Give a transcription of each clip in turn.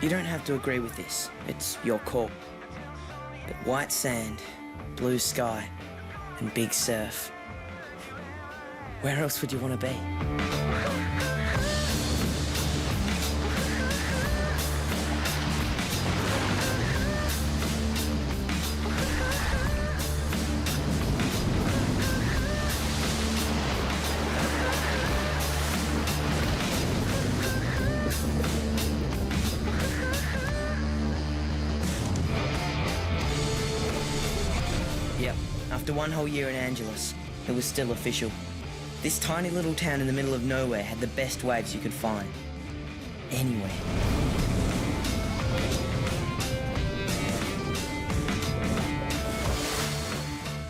You don't have to agree with this. It's your call. But white sand, blue sky, and big surf. Where else would you want to be? Yep, after one whole year in Angelus, it was still official. This tiny little town in the middle of nowhere had the best waves you could find. Anywhere.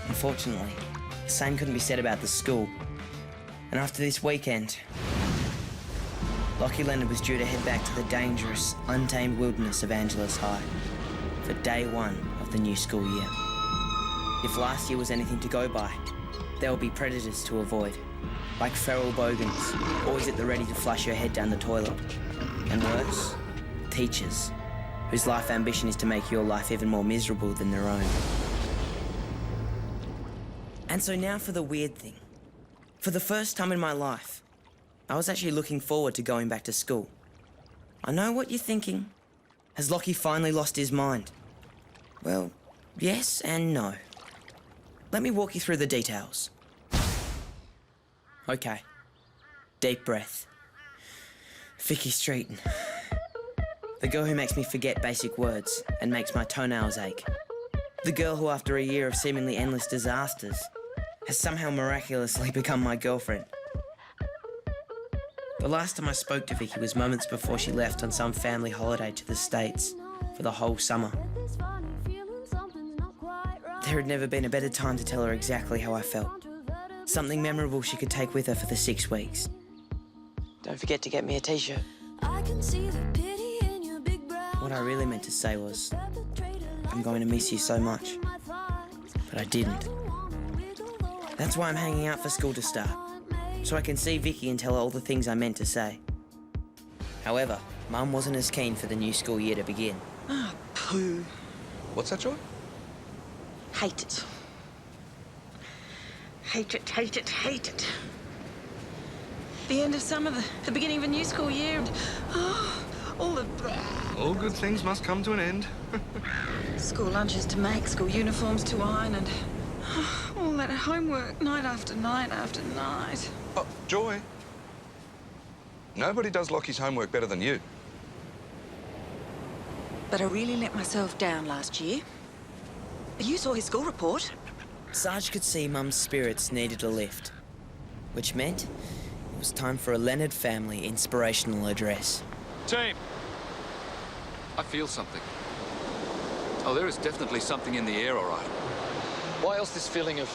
Unfortunately, the same couldn't be said about the school. And after this weekend, Lockie Leonard was due to head back to the dangerous, untamed wilderness of Angelus High for day one of the new school year. If last year was anything to go by, there will be predators to avoid, like feral bogans, always at the ready to flush your head down the toilet. And worse, teachers, whose life ambition is to make your life even more miserable than their own. And so now for the weird thing. For the first time in my life, I was actually looking forward to going back to school. I know what you're thinking. Has Lockie finally lost his mind? Well, yes and no. Let me walk you through the details. Okay. Deep breath. Vicki Streeton. The girl who makes me forget basic words and makes my toenails ache. The girl who, after a year of seemingly endless disasters, has somehow miraculously become my girlfriend. The last time I spoke to Vicki was moments before she left on some family holiday to the States for the whole summer. There had never been a better time to tell her exactly how I felt. Something memorable she could take with her for the 6 weeks. Don't forget to get me a t-shirt. What I really meant to say was, I'm going to miss you so much. But I didn't. That's why I'm hanging out for school to start, so I can see Vicki and tell her all the things I meant to say. However, Mum wasn't as keen for the new school year to begin. Ah, pooh. What's that, Joy? Hate it. Hate it, hate it, hate it. The end of summer, the beginning of a new school year, and all the... All good things must come to an end. School lunches to make, school uniforms to iron, and all that homework night after night after night. Oh, Joy. Nobody does Lockie's homework better than you. But I really let myself down last year. You saw his school report. Sarge could see Mum's spirits needed a lift, which meant it was time for a Leonard family inspirational address. Team, I feel something. Oh, there is definitely something in the air, all right. Why else this feeling of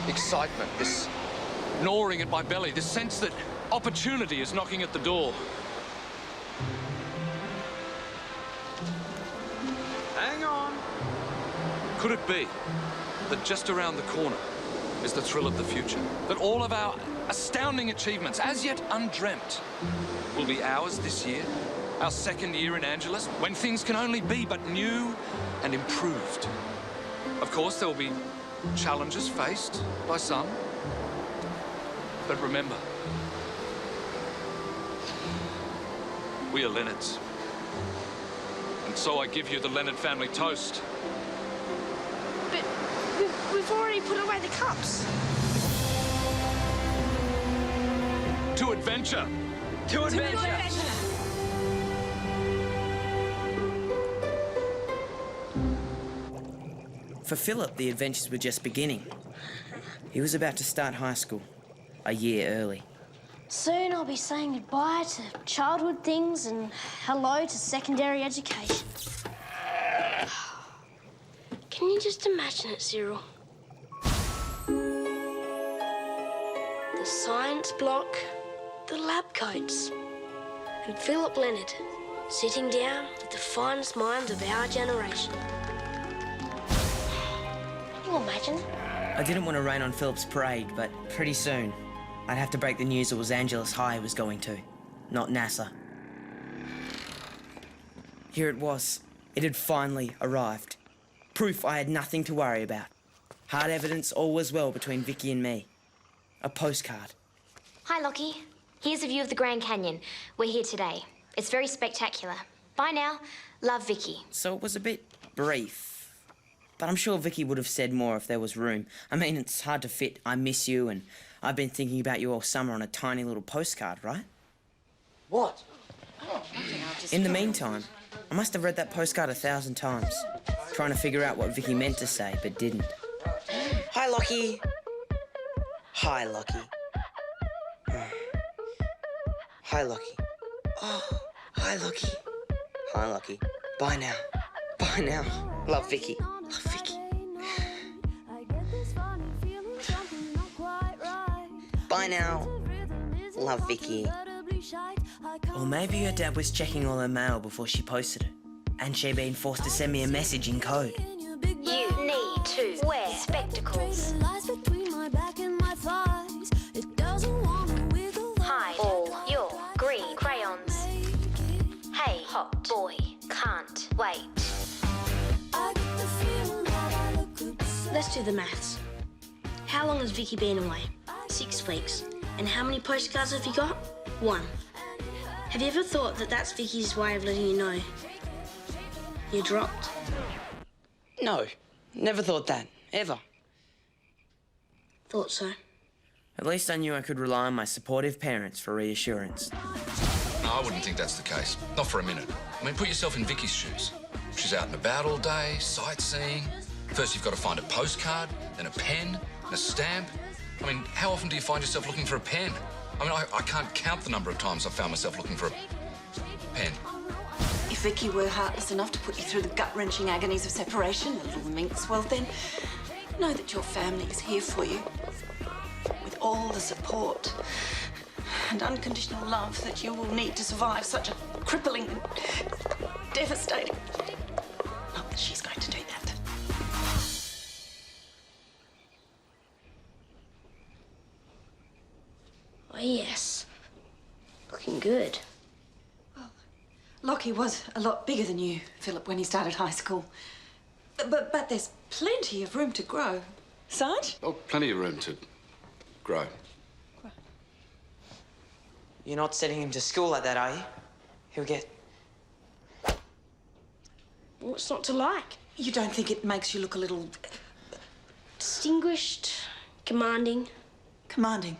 excitement, this gnawing at my belly, this sense that opportunity is knocking at the door? Hang on. Could it be that just around the corner is the thrill of the future? That all of our astounding achievements, as yet undreamt, will be ours this year? Our second year in Angelus, when things can only be but new and improved. Of course, there will be challenges faced by some. But remember, we are Leonards. And so I give you the Leonard family toast. But we've already put away the cups. To adventure! To adventure! For Phillip, the adventures were just beginning. He was about to start high school, a year early. Soon I'll be saying goodbye to childhood things and hello to secondary education. Can you just imagine it, Cyril? The science block, the lab coats, and Phillip Leonard sitting down with the finest minds of our generation. Can you imagine? I didn't want to rain on Phillip's parade, but pretty soon I'd have to break the news it was Angelus High he was going to, not NASA. Here it was. It had finally arrived. Proof I had nothing to worry about. Hard evidence all was well between Vicki and me. A postcard. Hi, Lockie. Here's a view of the Grand Canyon. We're here today. It's very spectacular. Bye now. Love, Vicki. So it was a bit brief. But I'm sure Vicki would have said more if there was room. I mean, it's hard to fit "I miss you" and "I've been thinking about you all summer" on a tiny little postcard, right? What? In the meantime, I must have read that postcard 1,000 times, trying to figure out what Vicki meant to say, but didn't. Hi, Lockie. Hi, Lockie. Hi, Lockie. Oh, hi, Lockie. Hi, Lockie. Bye now. Bye now. Love, Vicki. Love, Vicki. Bye now. Love, Vicki. Or maybe her dad was checking all her mail before she posted it, and she'd been forced to send me a message in code. You need to wear spectacles. Hide all your green crayons. Hey, hot boy, can't wait. Let's do the maths. How long has Vicki been away? 6 weeks. And how many postcards have you got? 1. Have you ever thought that that's Vicki's way of letting you know you're dropped? No, never thought that. Ever. Thought so. At least I knew I could rely on my supportive parents for reassurance. No, I wouldn't think that's the case. Not for a minute. I mean, put yourself in Vicki's shoes. She's out and about all day, sightseeing. First you've got to find a postcard, then a pen, and a stamp. I mean, how often do you find yourself looking for a pen? I mean, I can't count the number of times I've found myself looking for a pen. If Vicki were heartless enough to put you through the gut-wrenching agonies of separation, the little minx, well then, know that your family is here for you. With all the support and unconditional love that you will need to survive such a crippling and devastating... Not that she's going to do that. Oh, yes. Looking good. Lockie was a lot bigger than you, Phillip, when he started high school. But there's plenty of room to grow. Sarge? Oh, plenty of room to grow. You're not sending him to school like that, are you? He'll get... What's not to like? You don't think it makes you look a little... Distinguished, commanding. commanding?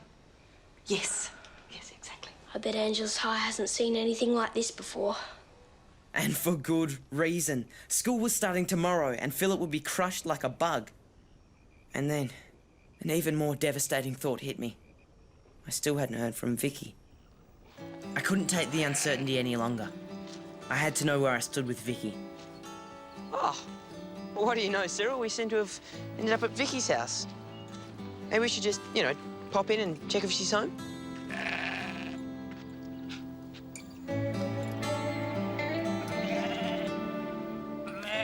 Yes. Yes, exactly. I bet Angelus High hasn't seen anything like this before. And for good reason. School was starting tomorrow, and Phillip would be crushed like a bug. And then, an even more devastating thought hit me. I still hadn't heard from Vicki. I couldn't take the uncertainty any longer. I had to know where I stood with Vicki. Oh, well, what do you know, Cyril? We seem to have ended up at Vicki's house. Maybe we should just, pop in and check if she's home?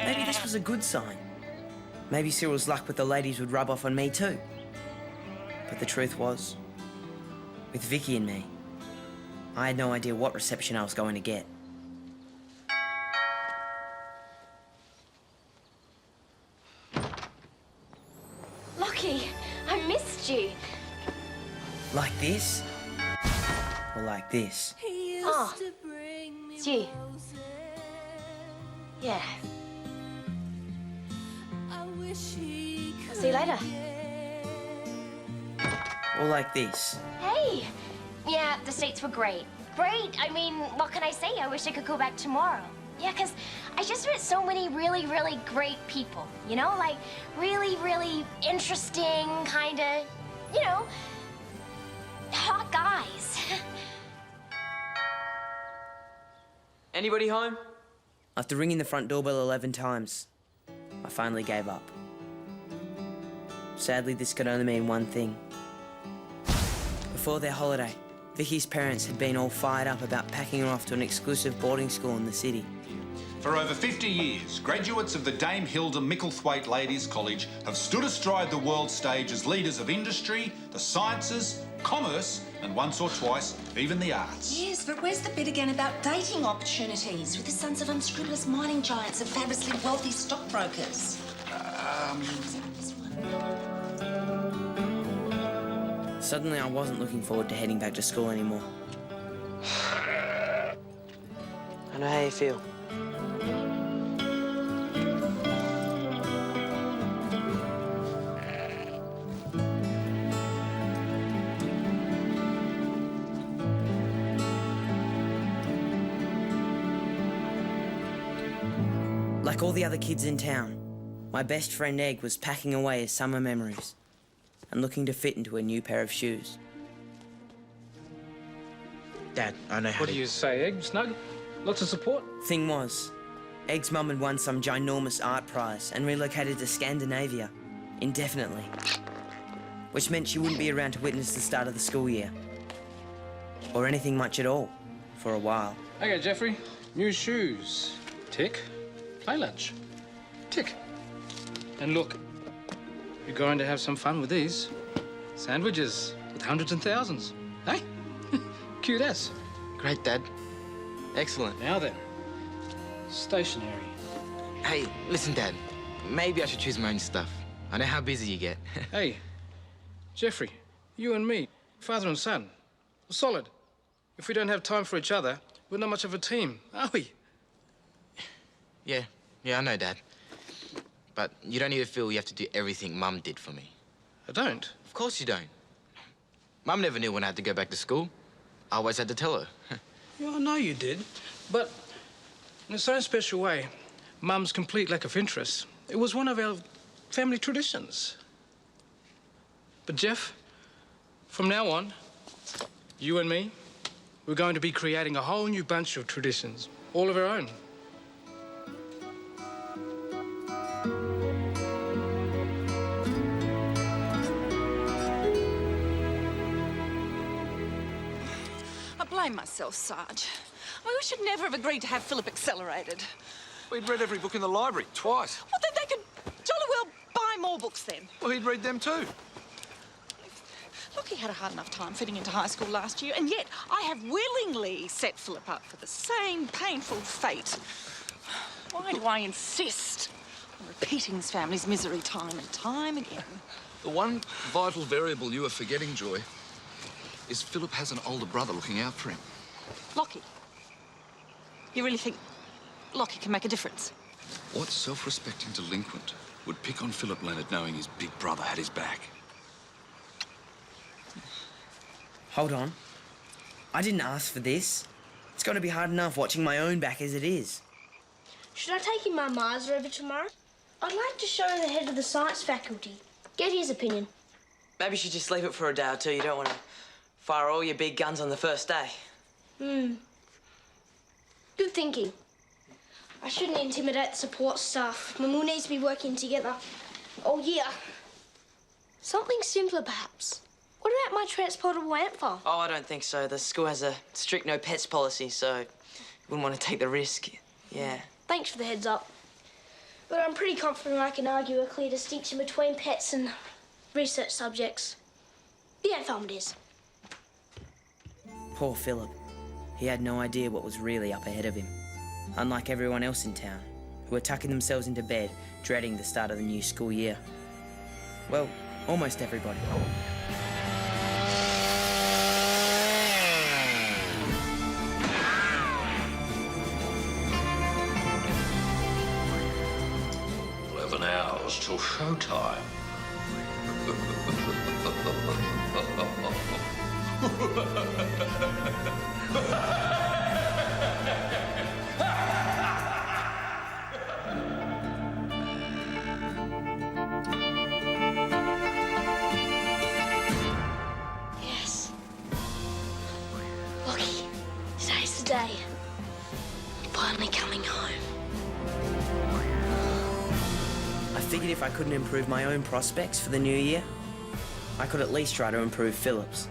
Maybe this was a good sign. Maybe Cyril's luck with the ladies would rub off on me too. But the truth was, with Vicki and me, I had no idea what reception I was going to get. Lockie, I missed you. Like this? Or like this? Oh, it's you. Yeah. I'll see you later. Or like this? Hey! Yeah, the States were great. Great! I mean, what can I say? I wish I could go back tomorrow. Yeah, because I just met so many really, really great people, Like, really, really interesting, kind of, hot guys. Anybody home? After ringing the front doorbell 11 times, I finally gave up. Sadly, this could only mean one thing. Before their holiday, Vicki's parents had been all fired up about packing her off to an exclusive boarding school in the city. For over 50 years, graduates of the Dame Hilda Micklethwaite Ladies College have stood astride the world stage as leaders of industry, the sciences commerce, and once or twice, even the arts. Yes, but where's the bit again about dating opportunities with the sons of unscrupulous mining giants and fabulously wealthy stockbrokers? Suddenly, I wasn't looking forward to heading back to school anymore. I know how you feel. Like all the other kids in town, my best friend Egg was packing away his summer memories and looking to fit into a new pair of shoes. Dad, I know how What do you say, Egg? Snug? Lots of support? Thing was, Egg's mum had won some ginormous art prize and relocated to Scandinavia indefinitely, which meant she wouldn't be around to witness the start of the school year. Or anything much at all, for a while. Okay, Jeffrey. New shoes. Tick. Play lunch. Tick. And look, you're going to have some fun with these. Sandwiches with hundreds and thousands. Hey? Cute as. Great, Dad. Excellent. Now then, stationery. Hey, listen, Dad. Maybe I should choose my own stuff. I know how busy you get. Hey, Jeffrey, you and me, father and son, we're solid. If we don't have time for each other, we're not much of a team, are we? Yeah, I know, Dad. But you don't need to feel you have to do everything Mum did for me. I don't. Of course you don't. Mum never knew when I had to go back to school. I always had to tell her. Yeah, I know you did. But in its own special way, Mum's complete lack of interest, it was one of our family traditions. But, Jeff, from now on, you and me, we're going to be creating a whole new bunch of traditions, all of our own. I blame myself, Sarge. I mean, we should never have agreed to have Phillip accelerated. We'd read every book in the library twice. Well, then they could jolly well buy more books then. Well, he'd read them too. Lockie had a hard enough time fitting into high school last year, and yet I have willingly set Phillip up for the same painful fate. Why do I insist on repeating this family's misery time and time again? The one vital variable you are forgetting, Joy, is Phillip has an older brother looking out for him. Lockie, you really think Lockie can make a difference? What self-respecting delinquent would pick on Phillip Leonard knowing his big brother had his back? Hold on. I didn't ask for this. It's going to be hard enough watching my own back as it is. Should I take my Marza over tomorrow? I'd like to show the head of the science faculty. Get his opinion. Maybe you should just leave it for a day or two. You don't want to fire all your big guns on the first day. Good thinking. I shouldn't intimidate the support staff. When we'll need to be working together all year. Something simpler, perhaps. What about my transportable antfile? Oh, I don't think so. The school has a strict no pets policy, so you wouldn't want to take the risk. Yeah. Thanks for the heads up. But I'm pretty confident I can argue a clear distinction between pets and research subjects. The antfile it is. Poor Phillip. He had no idea what was really up ahead of him. Unlike everyone else in town, who were tucking themselves into bed, dreading the start of the new school year. Well, almost everybody. Hours till showtime. Yes. Lockie, today's the day. Finally coming home. I figured if I couldn't improve my own prospects for the new year, I could at least try to improve Phillip's.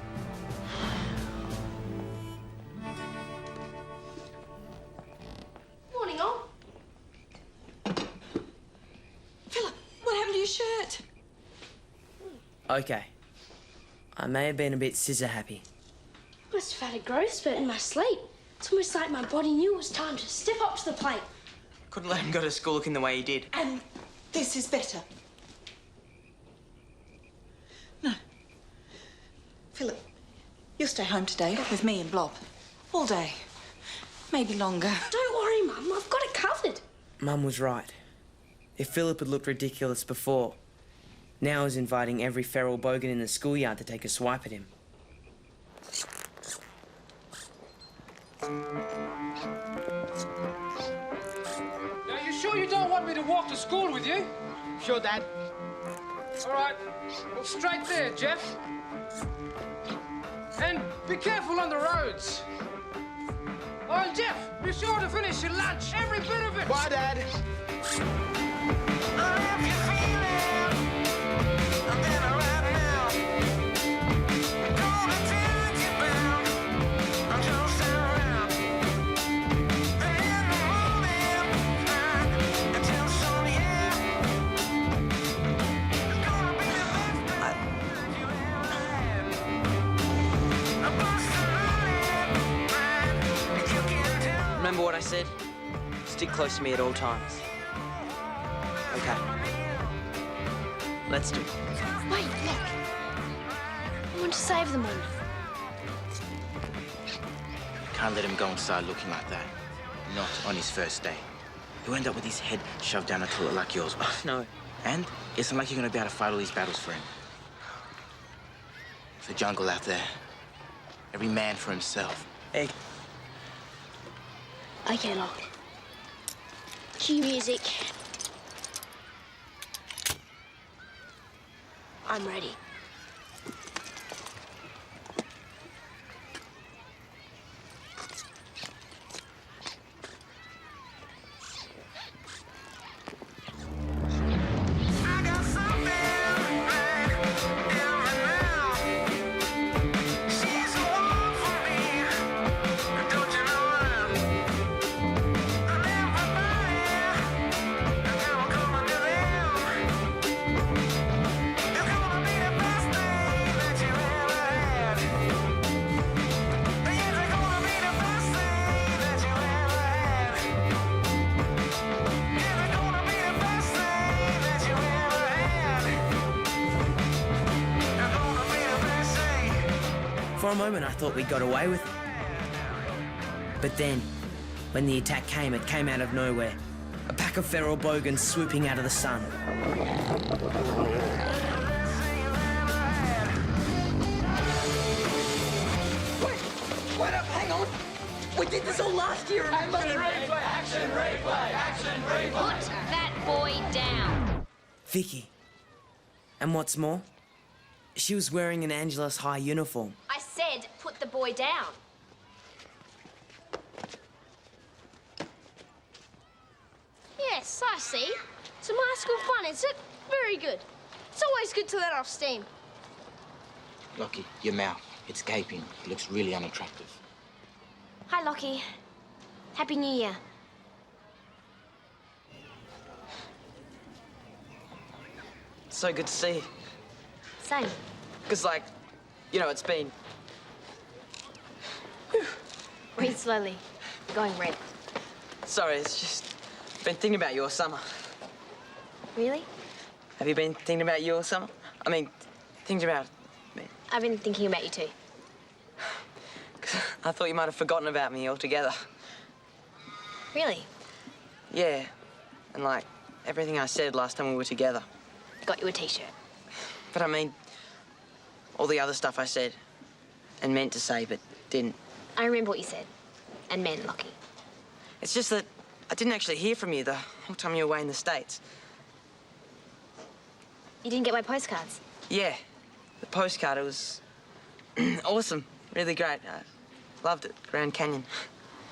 Morning, all. Phillip, what happened to your shirt? Okay. I may have been a bit scissor-happy. Must have had a growth spurt in my sleep. It's almost like my body knew it was time to step up to the plate. Couldn't let him go to school looking the way he did. And this is better. No. Phillip, you'll stay home today with me and Blob. All day. Maybe longer. Don't worry, Mum. I've got it covered. Mum was right. If Phillip had looked ridiculous before, now he's inviting every feral bogan in the schoolyard to take a swipe at him. Now, you sure you don't want me to walk to school with you? Sure, Dad. All right. Well, straight there, Jeff. And be careful on the roads. Oh, and Jeff, be sure to finish your lunch, every bit of it. Bye, Dad. Remember what I said? Stick close to me at all times. Okay. Let's do it. Wait, look. I want to save them all. Can't let him go and start looking like that. Not on his first day. He'll end up with his head shoved down a toilet like yours was. No. And it's not like you're gonna be able to fight all these battles for him. It's the jungle out there. Every man for himself. Hey. Okay, look. Cue music. I'm ready. For a moment, I thought we got away with it. But then, when the attack came, it came out of nowhere. A pack of feral bogans swooping out of the sun. Wait up, hang on. We did this all last year. Action replay! Action replay! Action replay! Put that boy down. Vicki. And what's more, she was wearing an Angelus High uniform. I said put the boy down. Yes, I see. Some high school fun, is it? Very good. It's always good to let off steam. Lockie, your mouth. It's gaping. It looks really unattractive. Hi, Lockie. Happy New Year. So good to see you. Same. Because, like, you know, it's been... Breathe slowly. You're going red. Sorry, it's just... been thinking about your summer. Really? Have you been thinking about your summer? I mean, thinking about me. I've been thinking about you too. 'Cause I thought you might have forgotten about me altogether. Really? Yeah. And, like, everything I said last time we were together. Got you a t-shirt. But I mean, all the other stuff I said and meant to say but didn't. I remember what you said. And meant, Lockie. It's just that I didn't actually hear from you the whole time you were away in the States. You didn't get my postcards? Yeah. The postcard, it was awesome. Really great. I loved it. Grand Canyon.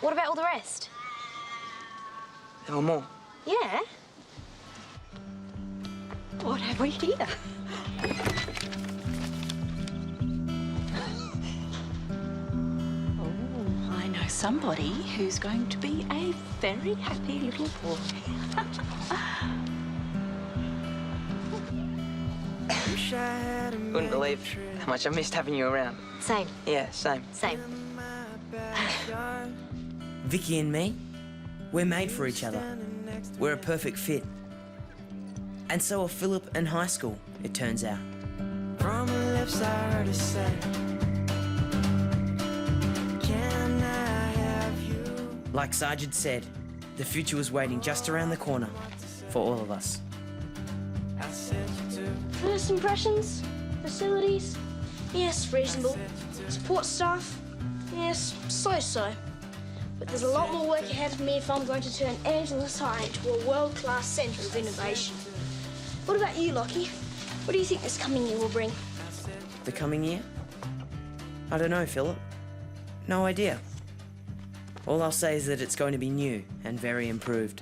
What about all the rest? There were more. Yeah. What have we here? Oh, I know somebody who's going to be a very happy little boy. Wish I had Couldn't believe how much I missed having you around. Same. Yeah, same. Same. Vicki and me, we're made for each other. We're a perfect fit. And so are Phillip and high school, it turns out. From her lips I heard her say, can I have you? Like Sargent said, the future was waiting just around the corner for all of us. I said you do. First impressions? Facilities? Yes, reasonable. Support staff? Yes, so-so. But there's a lot more work ahead of me if I'm going to turn Angelus High into a world-class centre of innovation. What about you, Lockie? What do you think this coming year will bring? The coming year? I don't know, Phillip. No idea. All I'll say is that it's going to be new and very improved.